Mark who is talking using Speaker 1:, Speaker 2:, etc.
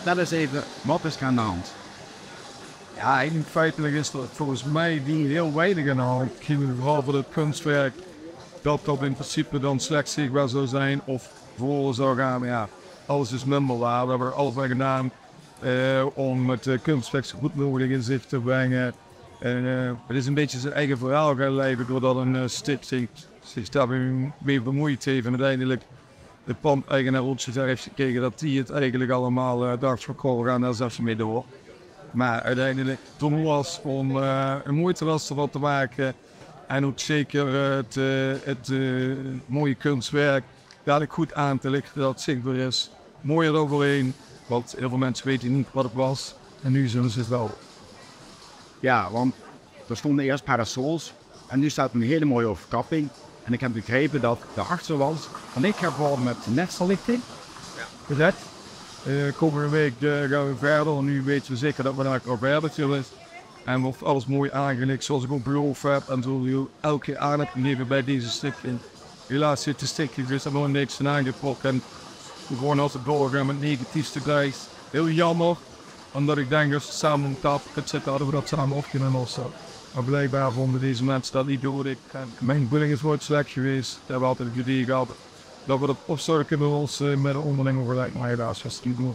Speaker 1: vertel eens even, wat is er aan de hand?
Speaker 2: Ja, eigenlijk feitelijk is er volgens mij die heel weinig aan de hand. Vooral voor het kunstwerk, dat in principe dan slecht zichtbaar zou zijn of voor zou gaan. Ja, alles is minder waar. We hebben er alles aan gedaan om het kunstwerk zo goed mogelijk in zicht te brengen. Het is een beetje zijn eigen verhaal gaan leven doordat een stichting zich daarmee bemoeid heeft. En uiteindelijk de pandeigenaar ons zover heeft gekregen dat die het eigenlijk allemaal dacht van kool gaan daar zelfs mee door. Maar uiteindelijk toen was om een mooi terras ervan te maken en ook zeker het mooie kunstwerk dadelijk goed aan te lichten dat het zichtbaar is. Mooi eroverheen, want heel veel mensen weten niet wat het was en nu zullen ze het wel.
Speaker 1: Ja, want er stonden eerst parasols en nu staat een hele mooie overkapping. En ik heb begrepen dat de achterwand verlicht gaat worden met netverlichting.
Speaker 2: Gezet. Komende week gaan we verder. Nu weten we zeker dat we daar ook verder is. En wordt alles mooi aangelicht zoals ik ook beloofd heb. En zoals ik elke keer aan heb gegeven bij deze stichting. Helaas zit de stichting dus er nog niks aan aangetrokken. En we gewoon als het doorgaan met negatief tegelijk. Heel jammer. Omdat ik denk dat we samen op tafel kunnen zitten, hadden we dat samen opgenomen of zo. Maar blijkbaar vonden deze mensen dat niet nodig. Mijn bedoeling is nooit slecht geweest. Dat hebben we altijd het idee gehad. Dat we dat op zouden kunnen lossen met een onderling overleg. Maar helaas was het niet doen.